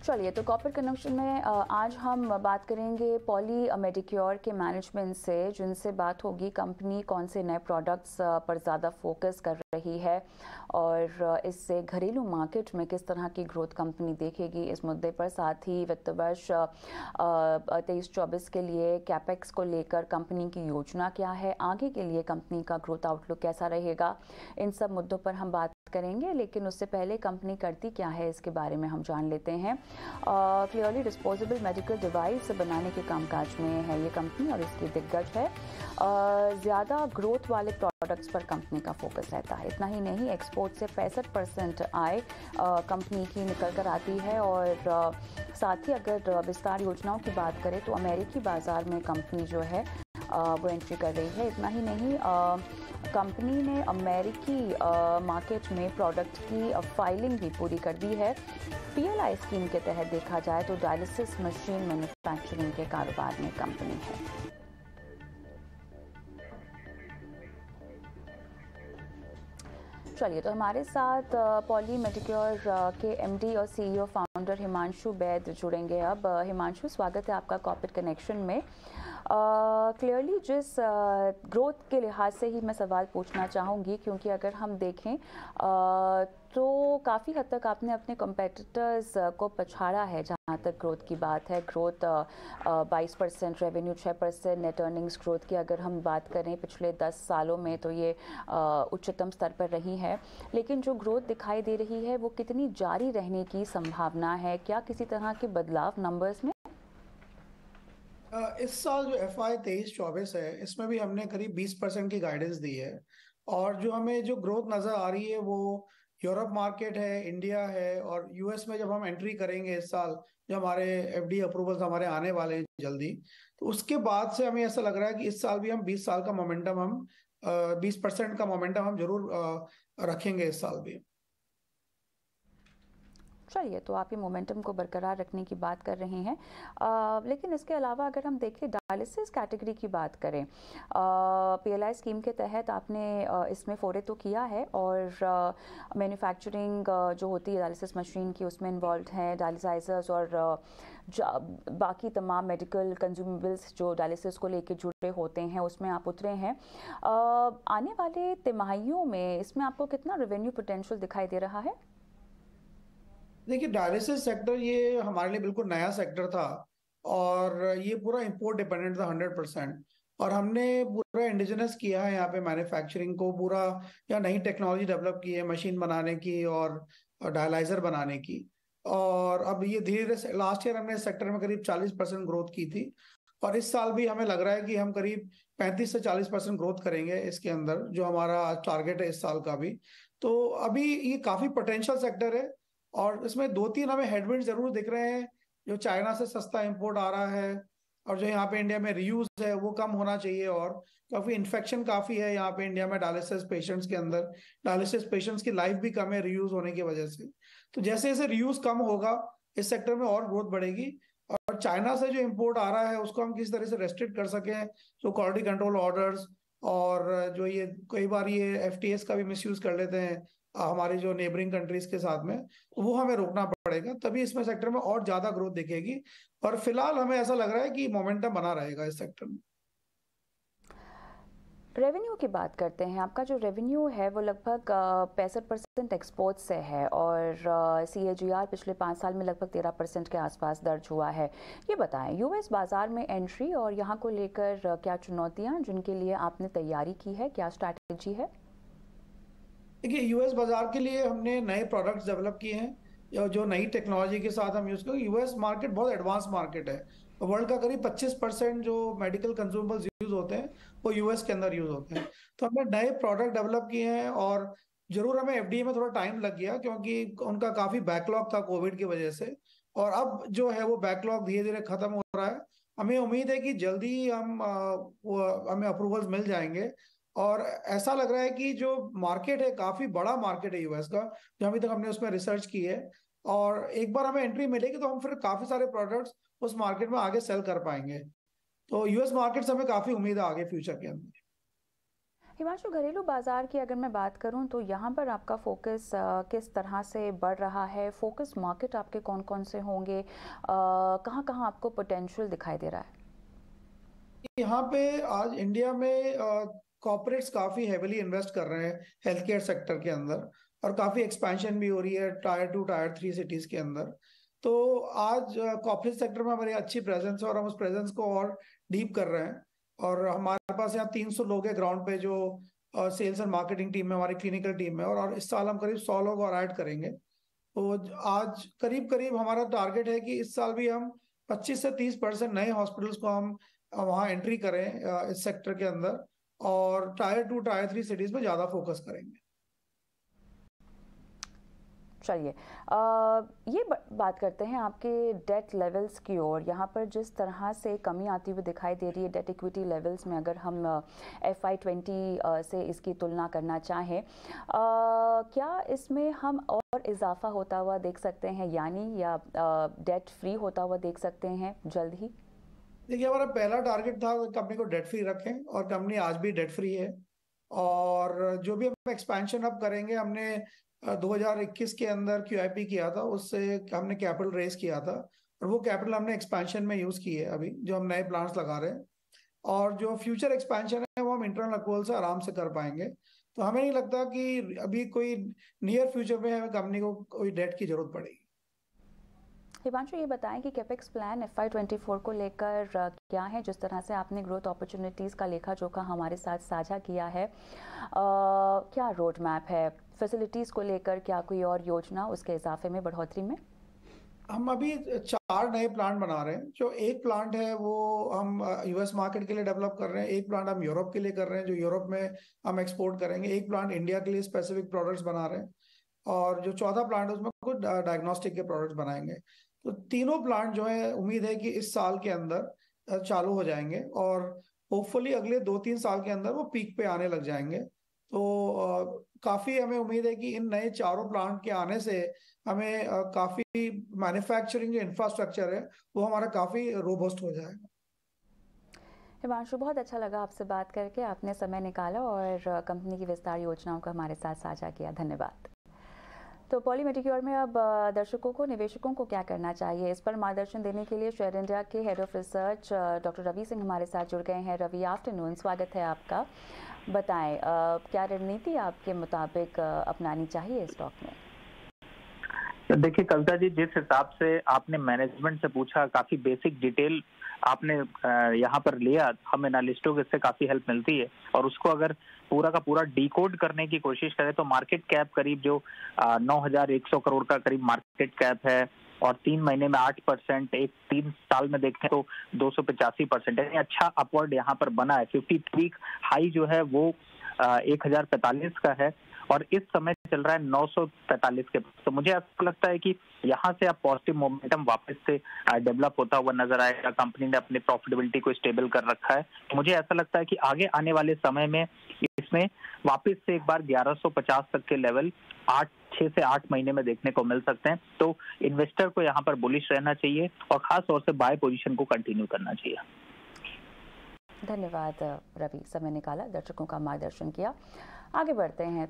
चलिए, तो corporate connection में आज हम बात करेंगे पॉली मेडिक्योर के मैनेजमेंट से, जिनसे बात होगी कंपनी कौन से नए प्रोडक्ट्स पर ज़्यादा फोकस कर रही है और इससे घरेलू मार्केट में किस तरह की ग्रोथ कंपनी देखेगी। इस मुद्दे पर साथ ही वित्त वर्ष 23-24 के लिए कैपेक्स को लेकर कंपनी की योजना क्या है, आगे के लिए कंपनी का ग्रोथ आउटलुक कैसा रहेगा, इन सब मुद्दों पर हम बात करेंगे। लेकिन उससे पहले कंपनी करती क्या है इसके बारे में हम जान लेते हैं। क्लियरली डिस्पोजेबल मेडिकल डिवाइस बनाने के कामकाज में है ये कंपनी और इसकी दिग्गज है। ज़्यादा ग्रोथ वाले प्रोडक्ट्स पर कंपनी का फोकस रहता है। इतना ही नहीं, एक्सपोर्ट से 65% आय कंपनी की निकल कर आती है और साथ ही अगर विस्तार योजनाओं की बात करें तो अमेरिकी बाज़ार में कंपनी जो है वो एंट्री कर रही है। इतना ही नहीं, कंपनी ने अमेरिकी मार्केट में प्रोडक्ट की फाइलिंग भी पूरी कर दी है। पीएलआई स्कीम के तहत देखा जाए तो डायलिसिस मशीन मैन्युफैक्चरिंग के कारोबार में कंपनी है। चलिए, तो हमारे साथ पॉली मेडिक्योर के एमडी और सीईओ फाउंडर हिमांशु बैद जुड़ेंगे। अब हिमांशु, स्वागत है आपका कॉर्पोरेट कनेक्शन में। क्लियरली जिस ग्रोथ के लिहाज से ही मैं सवाल पूछना चाहूँगी, क्योंकि अगर हम देखें तो काफ़ी हद तक आपने अपने कॉम्पिटिटर्स को पछाड़ा है जहाँ तक ग्रोथ की बात है। Growth 22%, revenue 6%, net earnings growth की अगर हम बात करें पिछले 10 सालों में तो ये उच्चतम स्तर पर रही है। लेकिन जो ग्रोथ दिखाई दे रही है वो कितनी जारी रहने की संभावना है? क्या किसी तरह के बदलाव नंबर्स में? इस साल जो FY 23-24 है, इसमें भी हमने करीब 20% की गाइडेंस दी है। और जो हमें जो ग्रोथ नजर आ रही है वो यूरोप मार्केट है, इंडिया है और यूएस में जब हम एंट्री करेंगे इस साल, जो हमारे FD अप्रूवल्स हमारे आने वाले हैं जल्दी, तो उसके बाद से हमें ऐसा लग रहा है कि इस साल भी हम 20 साल का मोमेंटम हम 20% का मोमेंटम हम जरूर रखेंगे इस साल भी। चलिए, तो आप ये मोमेंटम को बरकरार रखने की बात कर रहे हैं। लेकिन इसके अलावा अगर हम देखें डायलिसिस कैटेगरी की बात करें, पीएलआई स्कीम के तहत आपने इसमें फोरे तो किया है और मैन्युफैक्चरिंग जो होती है डायलिसिस मशीन की उसमें इन्वॉल्व हैं डायलिसाइजर्स और बाकी तमाम मेडिकल कंज्यूमेबल्स जो डायलिसिस को लेकर जुड़े होते हैं उसमें आप उतरे हैं। आने वाले तिमाहियों में इसमें आपको कितना रेवेन्यू पोटेंशियल दिखाई दे रहा है? देखिए, डायलिसिस सेक्टर ये हमारे लिए बिल्कुल नया सेक्टर था और ये पूरा इंपोर्ट डिपेंडेंट था 100%। और हमने पूरा इंडिजिनस किया है यहाँ पे मैन्युफैक्चरिंग को, पूरा यहाँ नई टेक्नोलॉजी डेवलप की है मशीन बनाने की और डायलाइजर बनाने की। और अब ये धीरे धीरे, लास्ट ईयर हमने इस सेक्टर में करीब 40% ग्रोथ की थी और इस साल भी हमें लग रहा है कि हम करीब 35 से 40% ग्रोथ करेंगे इसके अंदर, जो हमारा टारगेट है इस साल का भी। तो अभी ये काफी पोटेंशियल सेक्टर है और इसमें 2-3 हमें हेडविंड जरूर दिख रहे हैं। जो चाइना से सस्ता इंपोर्ट आ रहा है और जो यहाँ पे इंडिया में रीयूज है वो कम होना चाहिए, और काफी इन्फेक्शन काफी है यहाँ पे इंडिया में डायलिसिस पेशेंट्स के अंदर। डायलिसिस पेशेंट्स की लाइफ भी कम है रीयूज होने की वजह से। तो जैसे जैसे रीयूज कम होगा इस सेक्टर में और ग्रोथ बढ़ेगी। और चाइना से जो इम्पोर्ट आ रहा है उसको हम किस तरह से रेस्ट्रिक्ट कर सकें, जो क्वालिटी कंट्रोल ऑर्डर्स और जो ये कई बार ये FTAs का भी मिसयूज कर लेते हैं हमारी जो नेबरिंग कंट्रीज के साथ में, तो वो हमें रोकना पड़ेगा, तभी इसमें सेक्टर में और ज्यादा ग्रोथ दिखेगी। और फिलहाल हमें ऐसा लग रहा है कि मोमेंटम बना रहेगा इस सेक्टर में। रेवेन्यू की बात करते हैं। आपका जो रेवेन्यू है वो लगभग 65% एक्सपोर्ट से है और CAGR पिछले 5 साल में लगभग 13% के आसपास दर्ज हुआ है। ये बताएं, यूएस बाजार में एंट्री और यहाँ को लेकर क्या चुनौतियाँ जिनके लिए आपने तैयारी की है, क्या स्ट्रैटेजी है? देखिए, यूएस बाजार के लिए हमने नए प्रोडक्ट्स डेवलप किए हैं जो नई टेक्नोलॉजी के साथ हम यूज करें। यूएस मार्केट बहुत एडवांस मार्केट है। वर्ल्ड का करीब 25% जो मेडिकल कंज्यूमेबल्स यूज होते हैं वो यूएस के अंदर यूज होते हैं। तो हमने नए प्रोडक्ट डेवलप किए हैं और जरूर हमें FDA में थोड़ा टाइम लग गया क्योंकि उनका काफी बैकलॉग था कोविड की वजह से। और अब जो है वो बैकलॉग धीरे धीरे खत्म हो रहा है। हमें उम्मीद है कि जल्दी ही हमें अप्रूवल्स मिल जाएंगे। और ऐसा लग रहा है कि जो मार्केट है काफी बड़ा मार्केट है यूएस का, जो अभी तक हमने उसमें रिसर्च की है। और एक बार हमें एंट्री मिलेगी तो हम फिर काफी सारे प्रोडक्ट्स उस मार्केट में आगे सेल कर पाएंगे। तो यूएस मार्केट से हमें काफी उम्मीद है आगे फ्यूचर के अंदर। हिमांशु, घरेलू बाजार की अगर मैं बात करूं तो यहाँ पर आपका फोकस किस तरह से बढ़ रहा है? फोकस मार्केट आपके कौन कौन से होंगे? कहाँ कहाँ आपको पोटेंशियल दिखाई दे रहा है? यहाँ पे आज इंडिया में कॉर्पोरेट्स काफी हेविली इन्वेस्ट कर रहे हैं हेल्थ केयर सेक्टर के अंदर, और काफी एक्सपेंशन भी हो रही है टायर 2 टायर 3 सिटीज के अंदर। तो आज कॉर्पोरेट सेक्टर में हमारी अच्छी प्रेजेंस है और हम उस प्रेजेंस को और डीप कर रहे हैं। और हमारे पास यहाँ 300 लोग हैं ग्राउंड पे, जो सेल्स एंड मार्केटिंग टीम में, हमारी क्लिनिकल टीम में, और इस साल हम करीब 100 लोग और ऐड करेंगे। तो आज करीब करीब हमारा टारगेट है कि इस साल भी हम 25 से 30% नए हॉस्पिटल्स को हम वहाँ एंट्री करें इस सेक्टर के अंदर, और टायर 2 टायर 3 सिटीज में ज्यादा फोकस करेंगे। चलिए, ये बात करते हैं आपके डेट लेवल्स की ओर। यहाँ पर जिस तरह से कमी आती हुई दिखाई दे रही है डेट इक्विटी लेवल्स में, अगर हम FY20 से इसकी तुलना करना चाहें, क्या इसमें हम और इजाफा होता हुआ देख सकते हैं, यानी या डेट फ्री होता हुआ देख सकते हैं जल्द ही? देखिए, हमारा पहला टारगेट था कंपनी को डेट फ्री रखें, और कंपनी आज भी डेट फ्री है। और जो भी हम एक्सपेंशन अब करेंगे, हमने 2021 के अंदर QIP किया था, उससे हमने कैपिटल रेस किया था, और वो कैपिटल हमने एक्सपेंशन में यूज की है अभी, जो हम नए प्लांट्स लगा रहे हैं। और जो फ्यूचर एक्सपेंशन है वो हम इंटरनल अप्रूवल से आराम से कर पाएंगे। तो हमें नहीं लगता कि अभी कोई नियर फ्यूचर में हमें कंपनी को कोई डेट की जरूरत पड़ेगी। हिमांशु, ये बताएं कि कैपेक्स प्लान FY24 को लेकर क्या है? जिस तरह से आपने ग्रोथ अपॉर्चुनिटीज़ का लेखा जोखा हमारे साथ साझा किया है, क्या रोड मैप है? फैसिलिटीज़ को लेकर क्या कोई और योजना उसके इजाफे में, बढ़ोतरी में? हम अभी 4 नए प्लांट बना रहे हैं। जो एक प्लांट है वो हम US मार्केट के लिए डेवलप कर रहे हैं, एक प्लांट हम यूरोप के लिए कर रहे हैं, जो यूरोप में हम एक्सपोर्ट करेंगे, एक प्लांट इंडिया के लिए स्पेसिफिक प्रोडक्ट्स बना रहे हैं, और जो चौथा प्लांट है उसमें कुछ डायग्नोस्टिक के प्रोडक्ट्स बनाएंगे। तो तीनों प्लांट जो है, उम्मीद है कि इस साल के अंदर चालू हो जाएंगे, और होपफुली अगले 2-3 साल के अंदर वो पीक पे आने लग जाएंगे। तो काफी हमें उम्मीद है कि इन नए चारों प्लांट के आने से हमें काफी मैन्युफैक्चरिंग जो इंफ्रास्ट्रक्चर है वो हमारा काफी रोबस्ट हो जाएगा। हिमांशु, बहुत अच्छा लगा आपसे बात करके। आपने समय निकाला और कंपनी की विस्तार योजनाओं को हमारे साथ साझा किया। धन्यवाद। तो पॉली मेडिक्योर में अब दर्शकों को, निवेशकों को क्या करना चाहिए, इस पर मार्गदर्शन देने के लिए शेयर इंडिया के head of research doctor Ravi Singh हमारे साथ जुड़ गए हैं। रवि, आफ्टरनून, स्वागत है आपका। बताएं, क्या रणनीति आपके मुताबिक अपनानी चाहिए स्टॉक में? देखिए कविता जी, जिस हिसाब से आपने मैनेजमेंट से पूछा, काफी बेसिक डिटेल आपने यहाँ पर लिया, हम एनालिस्टों को इससे काफी हेल्प मिलती है। और उसको अगर पूरा का पूरा डिकोड करने की कोशिश करें तो मार्केट कैप करीब जो 9,100 करोड़ का करीब मार्केट कैप है, और 3 महीने में 8%, 3 साल में देखें तो 285%, यानी अच्छा अपवर्ड यहाँ पर बना है। 50 वीक हाई जो है वो 1045 का है, और इस समय चल रहा है 945 के। तो मुझे ऐसा लगता है कि यहाँ से अब पॉजिटिव मोमेंटम वापस से डेवलप होता हुआ नजर आएगा। कंपनी ने अपनी प्रॉफिटेबिलिटी को स्टेबल कर रखा है। तो मुझे ऐसा लगता है कि आगे आने वाले समय में इसमें वापस से एक बार 1150 तक के लेवल 6 से 8 महीने में देखने को मिल सकते हैं। तो इन्वेस्टर को यहाँ पर बुलिश रहना चाहिए और खास तौर से बाय पोजीशन को कंटिन्यू करना चाहिए। धन्यवाद रवि, समय निकाला, दर्शकों का मार्गदर्शन किया। आगे बढ़ते हैं।